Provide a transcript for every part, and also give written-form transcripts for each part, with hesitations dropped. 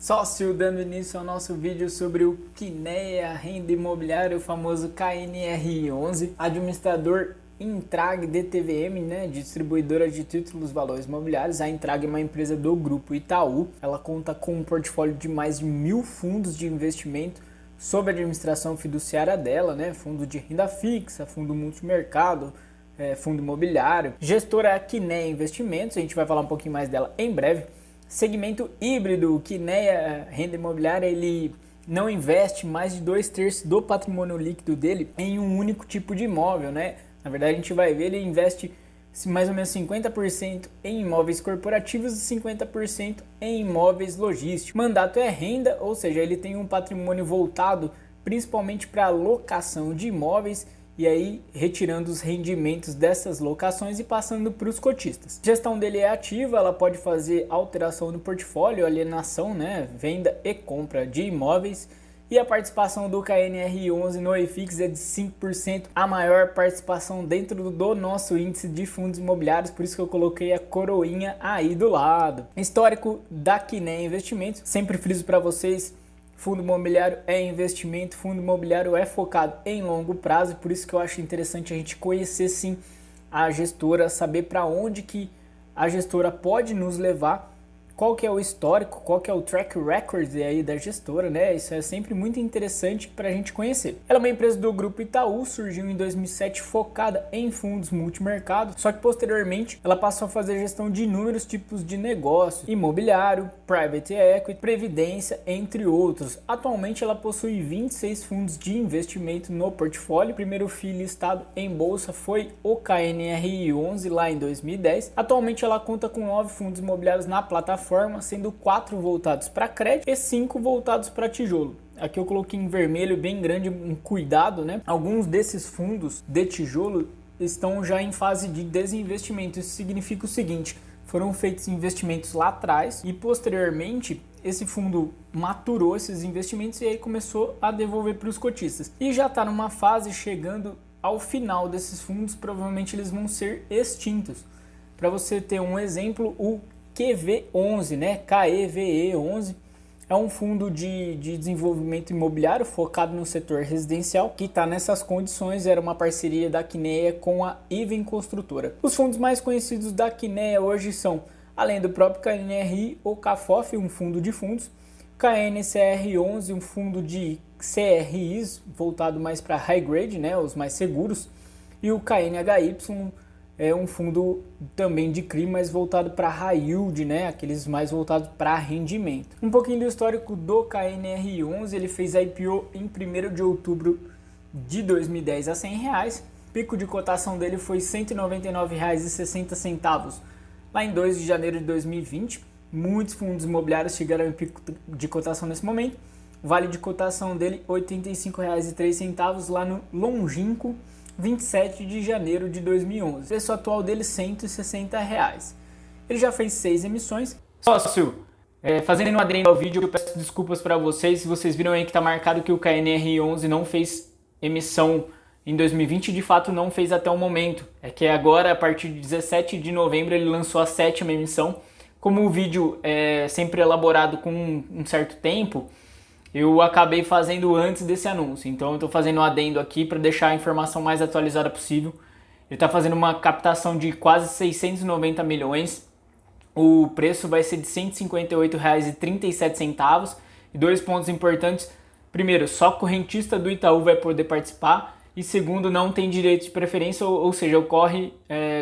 Sócio, dando início ao nosso vídeo sobre o Kinea Renda Imobiliária, o famoso KNRI11, administrador Intrag DTVM, né, distribuidora de títulos valores imobiliários. A Intrag é uma empresa do grupo Itaú. Ela conta com um portfólio de mais de 1.000 fundos de investimento sob a administração fiduciária dela, né, fundo de renda fixa, fundo multimercado, fundo imobiliário. Gestora é Kinea Investimentos, a gente vai falar um pouquinho mais dela em breve. Segmento híbrido, o Kinea Renda Imobiliária, ele não investe mais de 2/3 do patrimônio líquido dele em um único tipo de imóvel, né? Na verdade, a gente vai ver, ele investe mais ou menos 50% em imóveis corporativos e 50% em imóveis logísticos. O mandato é renda, ou seja, ele tem um patrimônio voltado principalmente para a locação de imóveis e aí retirando os rendimentos dessas locações e passando para os cotistas. A gestão dele é ativa, ela pode fazer alteração no portfólio, alienação, né, venda e compra de imóveis. E a participação do KNRI11 no IFIX é de 5%, a maior participação dentro do nosso índice de fundos imobiliários, por isso que eu coloquei a coroinha aí do lado. Histórico da Kinea Investimentos, sempre friso para vocês, fundo imobiliário é investimento, fundo imobiliário é focado em longo prazo, por isso que eu acho interessante a gente conhecer sim a gestora, saber para onde que a gestora pode nos levar, qual que é o histórico, qual que é o track record aí da gestora, né? Isso é sempre muito interessante para a gente conhecer. Ela é uma empresa do grupo Itaú, surgiu em 2007 focada em fundos multimercado, só que posteriormente ela passou a fazer gestão de inúmeros tipos de negócios, imobiliário, private equity, previdência, entre outros. Atualmente ela possui 26 fundos de investimento no portfólio. O primeiro FII listado em bolsa foi o KNRI11 lá em 2010. Atualmente ela conta com 9 fundos imobiliários na plataforma, sendo 4 voltados para crédito e 5 voltados para tijolo. Aqui eu coloquei em vermelho bem grande um cuidado, né? Alguns desses fundos de tijolo estão já em fase de desinvestimento. Isso significa o seguinte: foram feitos investimentos lá atrás e posteriormente esse fundo maturou esses investimentos e aí começou a devolver para os cotistas. E já está numa fase chegando ao final desses fundos, provavelmente eles vão ser extintos. Para você ter um exemplo, o QV11, né? KEVE11 é um fundo de desenvolvimento imobiliário focado no setor residencial que está nessas condições. Era uma parceria da Kinea com a Iven Construtora. Os fundos mais conhecidos da Kinea hoje são, além do próprio KNRI, o CAFOF, um fundo de fundos, KNCR11, um fundo de CRIs voltado mais para high grade, né? Os mais seguros, e o KNHY é um fundo também de CRI, mas voltado para high yield, né? Aqueles mais voltados para rendimento. Um pouquinho do histórico do KNRI11, ele fez IPO em 1º de outubro de 2010 a R$100. Pico de cotação dele foi R$ 199,60 lá em 2 de janeiro de 2020. Muitos fundos imobiliários chegaram em pico de cotação nesse momento. O vale de cotação dele R$ 85,03 lá no longínquo 27 de janeiro de 2011. O preço atual dele R$ 160. Ele já fez 6 emissões. Sócio, fazendo um adendo ao vídeo, eu peço desculpas para vocês. Se vocês viram aí que está marcado que o KNRI11 não fez emissão em 2020, de fato não fez até o momento. É que agora, a partir de 17 de novembro, ele lançou a 7ª emissão. Como o vídeo é sempre elaborado com um certo tempo, eu acabei fazendo antes desse anúncio, então eu estou fazendo um adendo aqui para deixar a informação mais atualizada possível. Ele está fazendo uma captação de quase 690 milhões, o preço vai ser de R$ 158,37, e 2 pontos importantes: primeiro, só correntista do Itaú vai poder participar, e segundo, não tem direito de preferência, ou seja, ocorre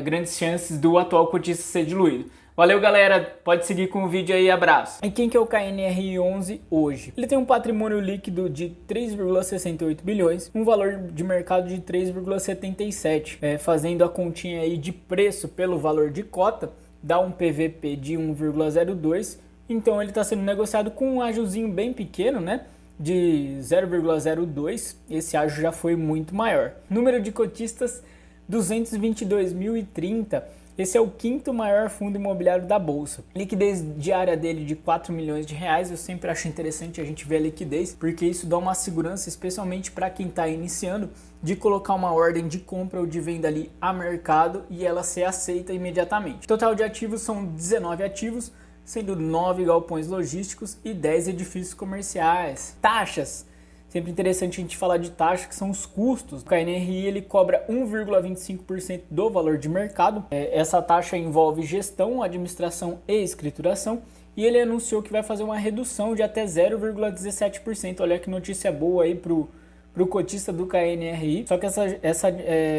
grandes chances do atual cotista ser diluído. Valeu, galera, pode seguir com o vídeo aí, abraço. E quem que é o KNRI11 hoje? Ele tem um patrimônio líquido de 3,68 bilhões, um valor de mercado de 3,77, fazendo a continha aí de preço pelo valor de cota, dá um PVP de 1,02, então ele está sendo negociado com um ajuzinho bem pequeno, né? De 0,02, esse ágio já foi muito maior. Número de cotistas, 222.030. Esse é o 5º maior fundo imobiliário da bolsa. Liquidez diária dele de 4 milhões de reais. Eu sempre acho interessante a gente ver a liquidez, porque isso dá uma segurança, especialmente para quem está iniciando, de colocar uma ordem de compra ou de venda ali a mercado e ela ser aceita imediatamente. Total de ativos são 19 ativos, sendo 9 galpões logísticos e 10 edifícios comerciais. Taxas. Sempre interessante a gente falar de taxa, que são os custos. O KNRI ele cobra 1,25% do valor de mercado. Essa taxa envolve gestão, administração e escrituração. E ele anunciou que vai fazer uma redução de até 0,17%. Olha que notícia boa aí para o cotista do KNRI. Só que essa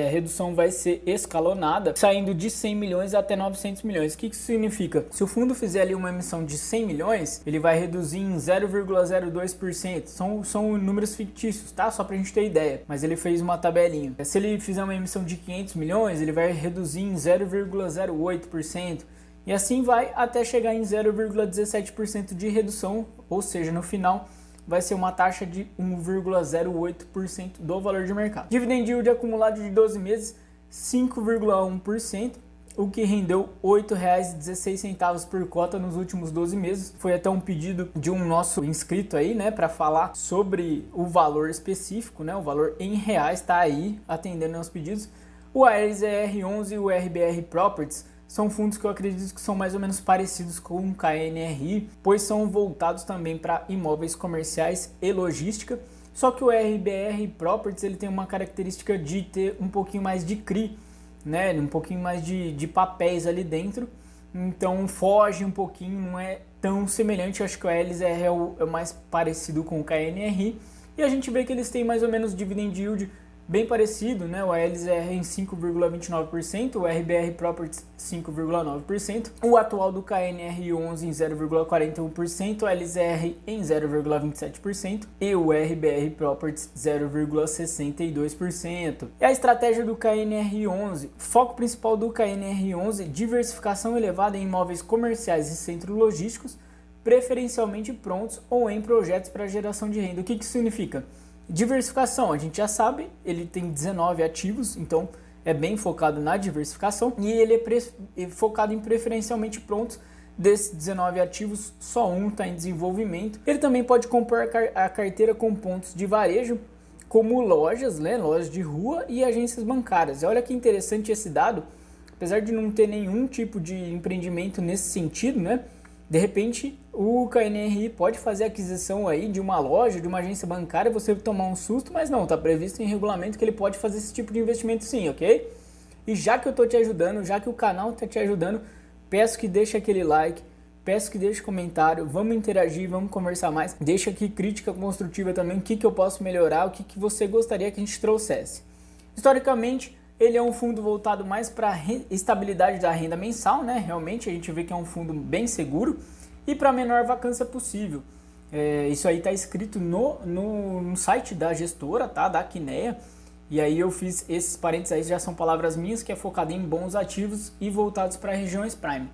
redução vai ser escalonada, saindo de 100 milhões até 900 milhões. O que isso significa? Se o fundo fizer ali uma emissão de 100 milhões, ele vai reduzir em 0,02%. São números fictícios, tá? Só pra gente ter ideia. Mas ele fez uma tabelinha. Se ele fizer uma emissão de 500 milhões, ele vai reduzir em 0,08%. E assim vai até chegar em 0,17% de redução, ou seja, no final vai ser uma taxa de 1,08% do valor de mercado. Dividend yield acumulado de 12 meses, 5,1%, o que rendeu R$ 8,16 por cota nos últimos 12 meses. Foi até um pedido de um nosso inscrito aí, né, para falar sobre o valor específico, né, o valor em reais, está aí atendendo aos pedidos. O Aeris ER11 e o RBR Properties são fundos que eu acredito que são mais ou menos parecidos com o KNRI, pois são voltados também para imóveis comerciais e logística. Só que o RBR Properties ele tem uma característica de ter um pouquinho mais de CRI, né? Um pouquinho mais de papéis ali dentro. Então foge um pouquinho, não é tão semelhante. Eu acho que o LZR é o mais parecido com o KNRI. E a gente vê que eles têm mais ou menos dividend yield bem parecido, né? O LZR em 5,29%, o RBR Properties 5,9%, o atual do KNR11 em 0,41%, o LZR em 0,27% e o RBR Properties 0,62%. E a estratégia do KNR11, foco principal do KNR11, diversificação elevada em imóveis comerciais e centros logísticos, preferencialmente prontos ou em projetos para geração de renda. O que isso significa? Diversificação, a gente já sabe, ele tem 19 ativos, então é bem focado na diversificação e ele é focado em preferencialmente prontos. Desses 19 ativos, só um está em desenvolvimento. Ele também pode comprar a carteira com pontos de varejo, como lojas, né, lojas de rua e agências bancárias. E olha que interessante esse dado, apesar de não ter nenhum tipo de empreendimento nesse sentido, né? De repente, o KNRI pode fazer aquisição aí de uma loja, de uma agência bancária, você tomar um susto, mas não, está previsto em regulamento que ele pode fazer esse tipo de investimento sim, ok? E já que eu estou te ajudando, já que o canal está te ajudando, peço que deixe aquele like, peço que deixe comentário, vamos interagir, vamos conversar mais. Deixa aqui crítica construtiva também, o que eu posso melhorar, o que você gostaria que a gente trouxesse. Historicamente, ele é um fundo voltado mais para a estabilidade da renda mensal, né? Realmente a gente vê que é um fundo bem seguro e para a menor vacância possível. Isso aí está escrito no site da gestora, tá? Da Kinea. E aí eu fiz esses parênteses aí, já são palavras minhas, que é focado em bons ativos e voltados para regiões prime.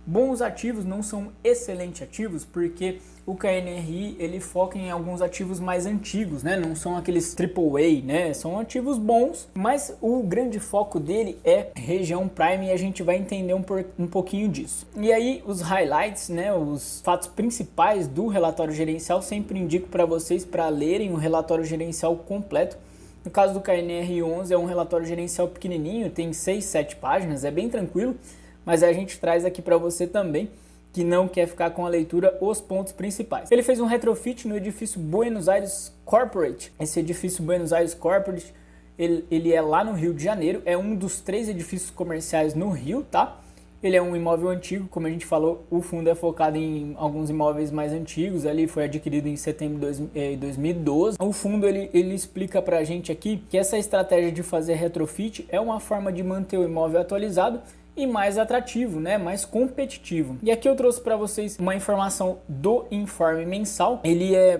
Bons ativos não são excelentes ativos, porque o KNRI ele foca em alguns ativos mais antigos, né? Não são aqueles AAA, né? São ativos bons, mas o grande foco dele é região prime e a gente vai entender um pouquinho disso. E aí os highlights, né? Os fatos principais do relatório gerencial, sempre indico para vocês para lerem o relatório gerencial completo. No caso do KNR11 é um relatório gerencial pequenininho, tem 6, 7 páginas, é bem tranquilo. Mas a gente traz aqui para você também, que não quer ficar com a leitura, os pontos principais. Ele fez um retrofit no edifício Buenos Aires Corporate. Esse edifício Buenos Aires Corporate, ele é lá no Rio de Janeiro, é um dos 3 edifícios comerciais no Rio, tá? Ele é um imóvel antigo, como a gente falou, o fundo é focado em alguns imóveis mais antigos, ali foi adquirido em setembro de 2012. O fundo ele explica pra gente aqui que essa estratégia de fazer retrofit é uma forma de manter o imóvel atualizado e mais atrativo, né? Mais competitivo. E aqui eu trouxe para vocês uma informação do informe mensal. Ele é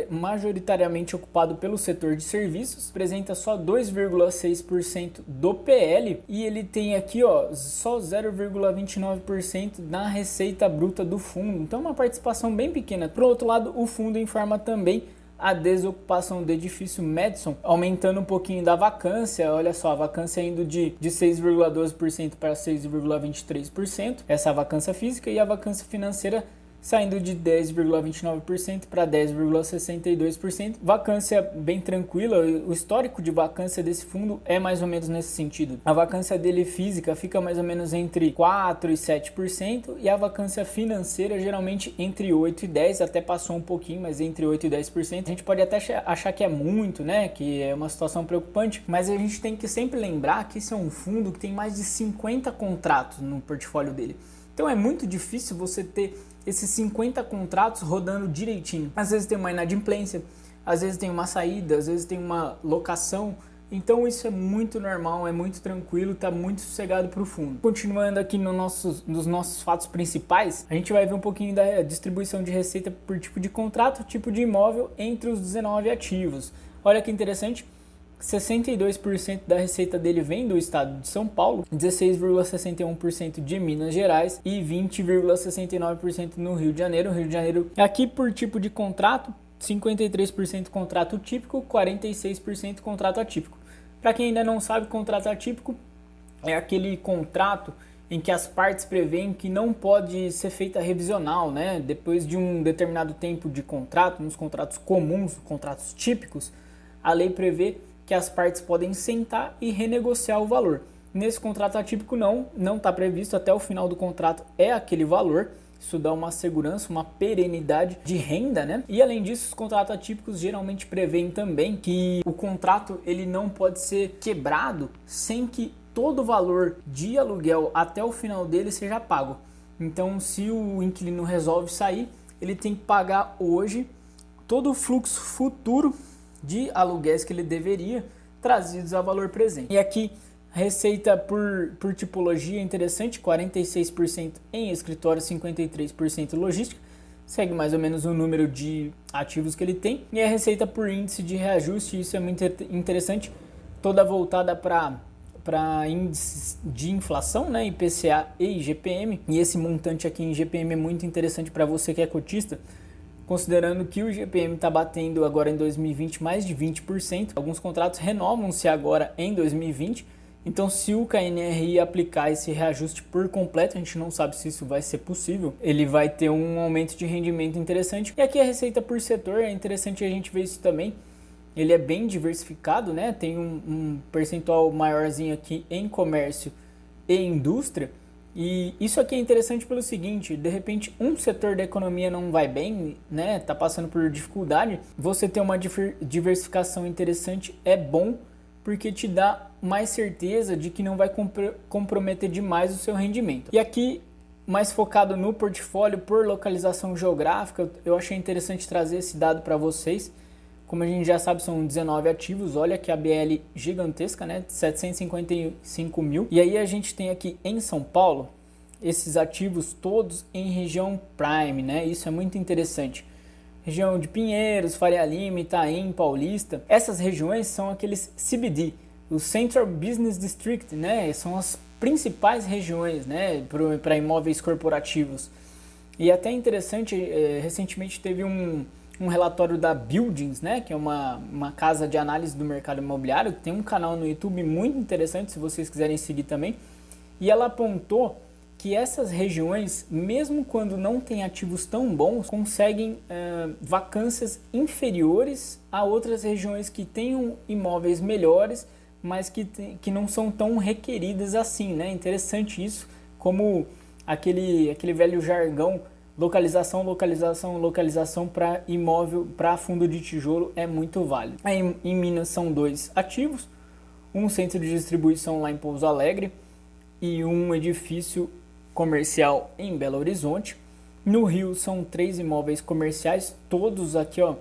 majoritariamente ocupado pelo setor de serviços, apresenta só 2,6% do PL e ele tem aqui, ó, só 0,29% na receita bruta do fundo. Então uma participação bem pequena. Por outro lado, o fundo informa também a desocupação do edifício Madison, aumentando um pouquinho da vacância. Olha só, a vacância indo de 6,12% para 6,23%, essa é a vacância física, e a vacância financeira saindo de 10,29% para 10,62%. Vacância bem tranquila, o histórico de vacância desse fundo é mais ou menos nesse sentido. A vacância dele física fica mais ou menos entre 4% e 7%, e a vacância financeira geralmente entre 8% e 10%, até passou um pouquinho, mas entre 8% e 10%. A gente pode até achar que é muito, né, que é uma situação preocupante, mas a gente tem que sempre lembrar que esse é um fundo que tem mais de 50 contratos no portfólio dele. Então é muito difícil você ter esses 50 contratos rodando direitinho. Às vezes tem uma inadimplência, às vezes tem uma saída, às vezes tem uma locação. Então isso é muito normal, é muito tranquilo, está muito sossegado para o fundo. Continuando aqui nos nossos fatos principais, a gente vai ver um pouquinho da distribuição de receita por tipo de contrato, tipo de imóvel entre os 19 ativos. Olha que interessante. 62% da receita dele vem do estado de São Paulo, 16,61% de Minas Gerais e 20,69% no Rio de Janeiro. O Rio de Janeiro aqui por tipo de contrato, 53% contrato típico, 46% contrato atípico. Para quem ainda não sabe, contrato atípico é aquele contrato em que as partes prevêem que não pode ser feita revisional, né? Depois de um determinado tempo de contrato, nos contratos comuns, contratos típicos, a lei prevê que as partes podem sentar e renegociar o valor. Nesse contrato atípico não está previsto, até o final do contrato é aquele valor. Isso dá uma segurança, uma perenidade de renda, né? E além disso, os contratos atípicos geralmente prevêem também que o contrato ele não pode ser quebrado sem que todo o valor de aluguel até o final dele seja pago. Então, se o inquilino resolve sair, ele tem que pagar hoje todo o fluxo futuro de aluguéis que ele deveria, trazidos a valor presente. E aqui, receita por tipologia interessante, 46% em escritório, 53% logística, segue mais ou menos o número de ativos que ele tem. E a receita por índice de reajuste, isso é muito interessante, toda voltada para índices de inflação, né, IPCA e IGPM. E esse montante aqui em IGPM é muito interessante para você que é cotista, considerando que o IGPM está batendo agora em 2020 mais de 20%. Alguns contratos renovam-se agora em 2020. Então, se o KNRI aplicar esse reajuste por completo, a gente não sabe se isso vai ser possível, ele vai ter um aumento de rendimento interessante. E aqui a receita por setor, é interessante a gente ver isso também. Ele é bem diversificado, né? Tem um percentual maiorzinho aqui em comércio e indústria. E isso aqui é interessante pelo seguinte, de repente um setor da economia não vai bem, né? Tá passando por dificuldade. Você ter uma diversificação interessante é bom, porque te dá mais certeza de que não vai comprometer demais o seu rendimento. E aqui, mais focado no portfólio por localização geográfica, eu achei interessante trazer esse dado para vocês. Como a gente já sabe, são 19 ativos, olha que a BL gigantesca, né? 755 mil. E aí a gente tem aqui em São Paulo, esses ativos todos em região Prime, né? Isso é muito interessante. Região de Pinheiros, Faria Lima, Itaim, Paulista. Essas regiões são aqueles CBD, o Central Business District, né? São as principais regiões, né, para imóveis corporativos. E até interessante, recentemente teve um relatório da Buildings, né, que é uma casa de análise do mercado imobiliário, que tem um canal no YouTube muito interessante, se vocês quiserem seguir também. E ela apontou que essas regiões, mesmo quando não tem ativos tão bons, conseguem vacâncias inferiores a outras regiões que tenham imóveis melhores, mas que não são tão requeridas assim, né? Interessante isso, como aquele velho jargão, localização, localização, localização para imóvel, para fundo de tijolo é muito válido. Aí, em Minas são 2 ativos, um centro de distribuição lá em Pouso Alegre e um edifício comercial em Belo Horizonte. No Rio são 3 imóveis comerciais, todos aqui, ó,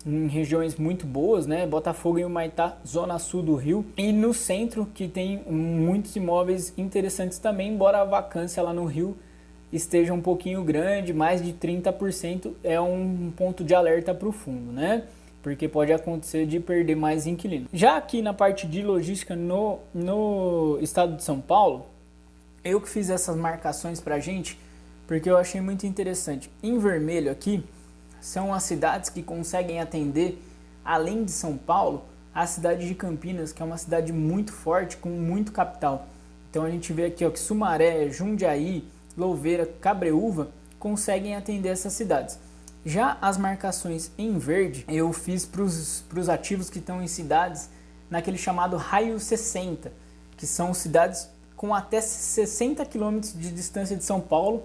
em regiões muito boas, né? Botafogo e Humaitá, zona sul do Rio. E no centro, que tem muitos imóveis interessantes também, embora a vacância lá no Rio esteja um pouquinho grande, mais de 30%, é um ponto de alerta para o fundo, né? Porque pode acontecer de perder mais inquilinos. Já aqui na parte de logística no estado de São Paulo, eu que fiz essas marcações pra gente, porque eu achei muito interessante. Em vermelho aqui, são as cidades que conseguem atender, além de São Paulo, a cidade de Campinas, que é uma cidade muito forte, com muito capital. Então a gente vê aqui, ó, que Sumaré, Jundiaí, Louveira, Cabreúva conseguem atender essas cidades. Já as marcações em verde eu fiz para os ativos que estão em cidades naquele chamado raio 60, que são cidades com até 60 km de distância de São Paulo.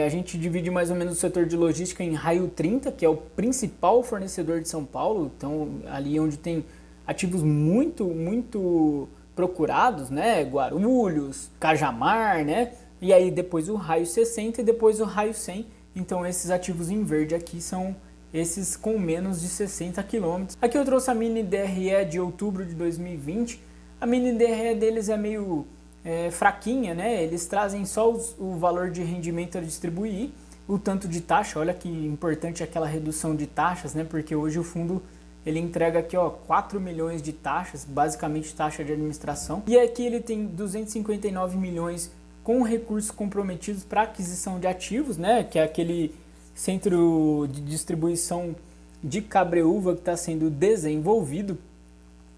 A gente divide mais ou menos o setor de logística em raio 30, que é o principal fornecedor de São Paulo, então ali onde tem ativos muito procurados, né? Guarulhos, Cajamar, né? E aí depois o raio 60 e depois o raio 100. Então esses ativos em verde aqui são esses com menos de 60 km. Aqui eu trouxe a mini DRE de outubro de 2020. A mini DRE deles é meio fraquinha, né? Eles trazem só o valor de rendimento a distribuir, o tanto de taxa. Olha que importante aquela redução de taxas, né? Porque hoje o fundo ele entrega aqui, ó, 4 milhões de taxas, basicamente taxa de administração. E aqui ele tem 259 milhões com recursos comprometidos para aquisição de ativos, né? Que é aquele centro de distribuição de Cabreúva que está sendo desenvolvido.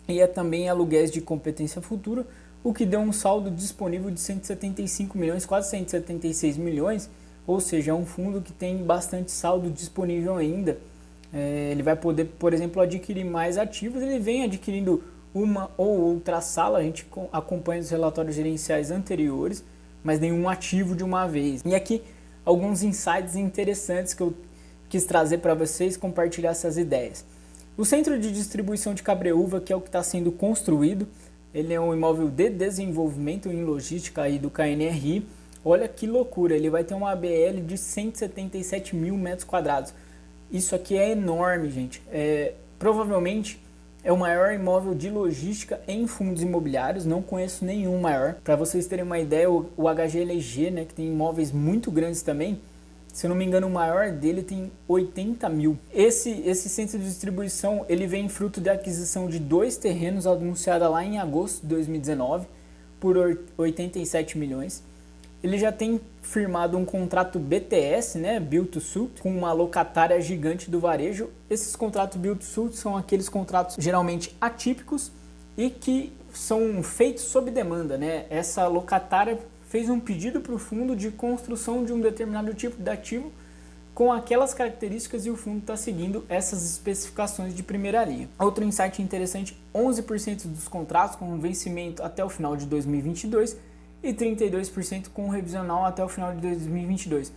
E é também aluguéis de competência futura, o que deu um saldo disponível de 175 milhões, quase 176 milhões. Ou seja, é um fundo que tem bastante saldo disponível ainda. Ele vai poder, por exemplo, adquirir mais ativos. Ele vem adquirindo uma ou outra sala, a gente acompanha os relatórios gerenciais anteriores, mas nenhum ativo de uma vez. E aqui alguns insights interessantes que eu quis trazer para vocês, compartilhar essas ideias. O centro de distribuição de Cabreúva, que é o que está sendo construído, ele é um imóvel de desenvolvimento em logística aí do KNRI. Olha que loucura, ele vai ter uma ABL de 177 mil metros quadrados. Isso aqui é enorme, gente. Provavelmente é o maior imóvel de logística em fundos imobiliários, não conheço nenhum maior. Para vocês terem uma ideia, o HGLG, né, que tem imóveis muito grandes também, se eu não me engano, o maior dele tem 80 mil. Esse centro de distribuição, ele vem fruto da aquisição de 2 terrenos anunciada lá em agosto de 2019 por 87 milhões. Ele já tem firmado um contrato BTS, né, Build to Suit, com uma locatária gigante do varejo. Esses contratos Build to Suit são aqueles contratos geralmente atípicos e que são feitos sob demanda, né? Essa locatária fez um pedido para o fundo de construção de um determinado tipo de ativo com aquelas características e o fundo está seguindo essas especificações de primeira linha. Outro insight interessante, 11% dos contratos com vencimento até o final de 2022 e 32% com revisional até o final de 2022.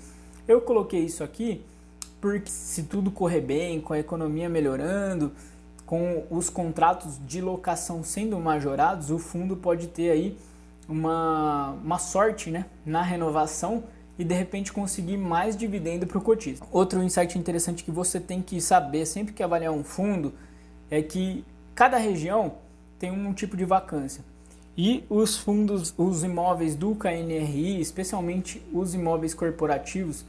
Eu coloquei isso aqui porque se tudo correr bem, com a economia melhorando, com os contratos de locação sendo majorados, o fundo pode ter aí uma sorte, né, na renovação e de repente conseguir mais dividendo para o cotista. Outro insight interessante que você tem que saber sempre que avaliar um fundo é que cada região tem um tipo de vacância. E os fundos, os imóveis do KNRI, especialmente os imóveis corporativos,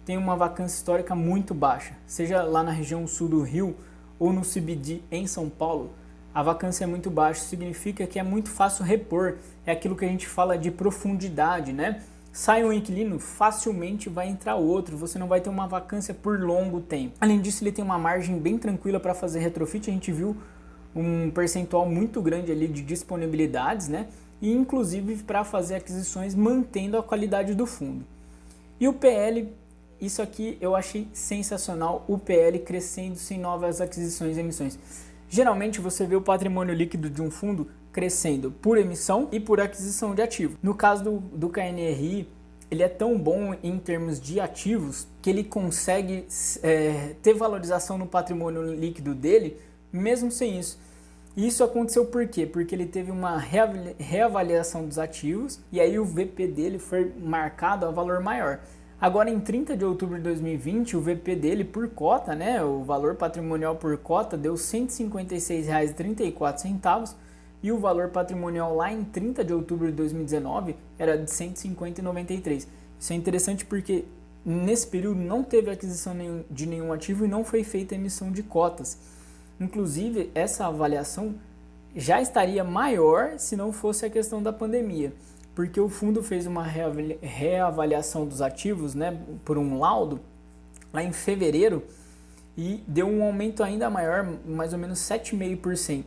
têm uma vacância histórica muito baixa. Seja lá na região sul do Rio ou no CBD em São Paulo, a vacância é muito baixa, significa que é muito fácil repor. É aquilo que a gente fala de profundidade, né? Sai um inquilino, facilmente vai entrar outro, você não vai ter uma vacância por longo tempo. Além disso, ele tem uma margem bem tranquila para fazer retrofit, a gente viu um percentual muito grande ali de disponibilidades, né? E inclusive para fazer aquisições mantendo a qualidade do fundo. E o PL, isso aqui eu achei sensacional, o PL crescendo sem novas aquisições e emissões. Geralmente você vê o patrimônio líquido de um fundo crescendo por emissão e por aquisição de ativo. No caso do KNRI, ele é tão bom em termos de ativos que ele consegue ter valorização no patrimônio líquido dele mesmo sem isso. E isso aconteceu por quê? Porque ele teve uma reavaliação dos ativos e aí o VP dele foi marcado a valor maior. Agora em 30 de outubro de 2020, o VP dele por cota, né, o valor patrimonial por cota deu R$ 156,34 e o valor patrimonial lá em 30 de outubro de 2019 era de R$ 150,93. Isso é interessante porque nesse período não teve aquisição de nenhum ativo e não foi feita emissão de cotas. Inclusive, essa avaliação já estaria maior se não fosse a questão da pandemia, porque o fundo fez uma reavaliação dos ativos, né, por um laudo, lá em fevereiro, e deu um aumento ainda maior, mais ou menos 7,5%.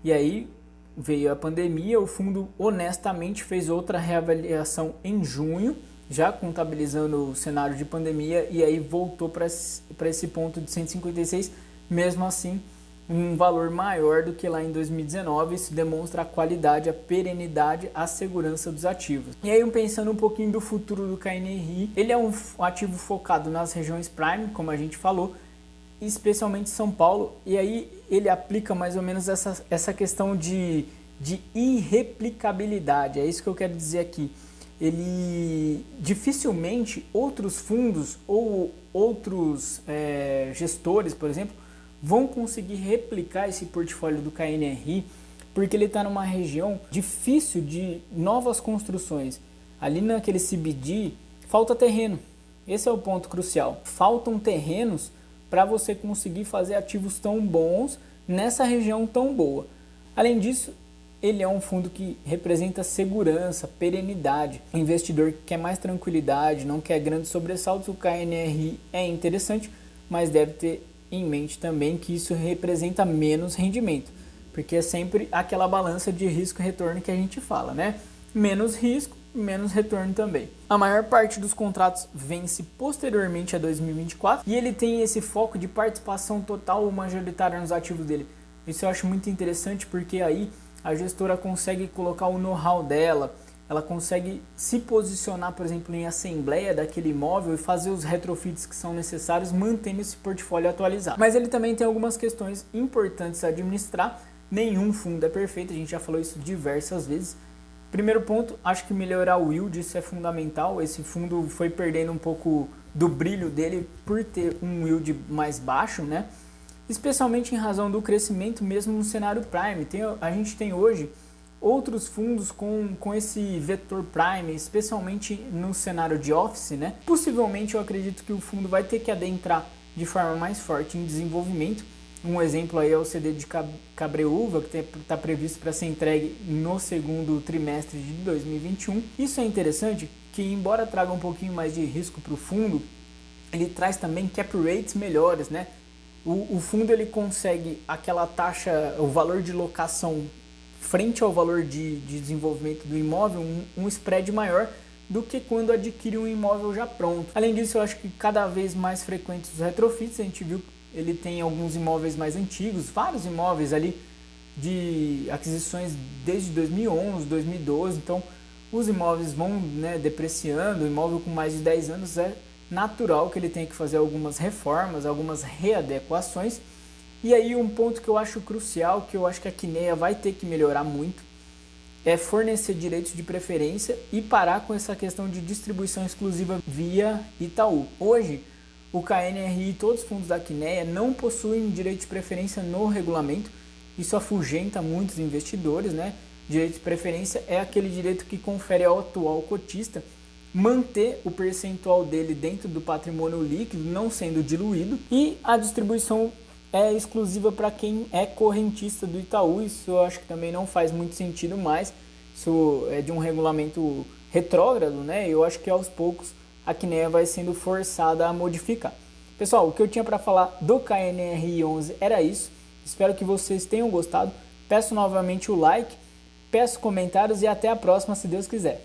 E aí veio a pandemia, o fundo honestamente fez outra reavaliação em junho, já contabilizando o cenário de pandemia, e aí voltou para esse ponto de 156, mesmo assim um valor maior do que lá em 2019. Isso demonstra a qualidade, a perenidade, a segurança dos ativos. E aí, pensando um pouquinho do futuro do KNRI, ele é um ativo focado nas regiões Prime, como a gente falou, especialmente São Paulo, e aí ele aplica mais ou menos essa questão de irreplicabilidade. É isso que eu quero dizer aqui. Ele dificilmente outros fundos ou outros gestores, por exemplo, vão conseguir replicar esse portfólio do KNRI, porque ele está numa região difícil de novas construções. Ali naquele CBD falta terreno. Esse é o ponto crucial. Faltam terrenos para você conseguir fazer ativos tão bons nessa região tão boa. Além disso, ele é um fundo que representa segurança, perenidade. O investidor que quer mais tranquilidade, não quer grandes sobressaltos, o KNRI é interessante, mas deve ter em mente também que isso representa menos rendimento, porque é sempre aquela balança de risco e retorno que a gente fala, né? Menos risco, menos retorno também. A maior parte dos contratos vence posteriormente a 2024 e ele tem esse foco de participação total ou majoritária nos ativos dele. Isso eu acho muito interessante, porque aí a gestora consegue colocar o know-how dela, ela consegue se posicionar, por exemplo, em assembleia daquele imóvel e fazer os retrofits que são necessários, mantendo esse portfólio atualizado. Mas ele também tem algumas questões importantes a administrar. Nenhum fundo é perfeito, a gente já falou isso diversas vezes. Primeiro ponto, acho que melhorar o yield, isso é fundamental. Esse fundo foi perdendo um pouco do brilho dele por ter um yield mais baixo, né? Especialmente em razão do crescimento mesmo no cenário Prime. A gente tem hoje outros fundos com esse vetor Prime, especialmente no cenário de Office, né? Possivelmente eu acredito que o fundo vai ter que adentrar de forma mais forte em desenvolvimento. Um exemplo aí é o CD de Cabreúva, que está previsto para ser entregue no segundo trimestre de 2021. Isso é interessante, que embora traga um pouquinho mais de risco para o fundo, ele traz também cap rates melhores, né? O fundo ele consegue aquela taxa, o valor de locação frente ao valor de desenvolvimento do imóvel, um spread maior do que quando adquire um imóvel já pronto. Além disso, eu acho que cada vez mais frequentes os retrofits. A gente viu que ele tem alguns imóveis mais antigos, vários imóveis ali de aquisições desde 2011, 2012, então os imóveis vão, né, depreciando. O imóvel com mais de 10 anos é natural que ele tenha que fazer algumas reformas, algumas readequações. E aí um ponto que eu acho crucial, que eu acho que a Kinea vai ter que melhorar muito, é fornecer direitos de preferência e parar com essa questão de distribuição exclusiva via Itaú. Hoje, o KNRI e todos os fundos da Kinea não possuem direito de preferência no regulamento. Isso afugenta muitos investidores, né? Direito de preferência é aquele direito que confere ao atual cotista manter o percentual dele dentro do patrimônio líquido, não sendo diluído, e a distribuição é exclusiva para quem é correntista do Itaú. Isso eu acho que também não faz muito sentido mais. Isso é de um regulamento retrógrado, né? Eu acho que aos poucos a Kinea vai sendo forçada a modificar. Pessoal, o que eu tinha para falar do KNRI 11 era isso. Espero que vocês tenham gostado. Peço novamente o like, peço comentários e até a próxima, se Deus quiser.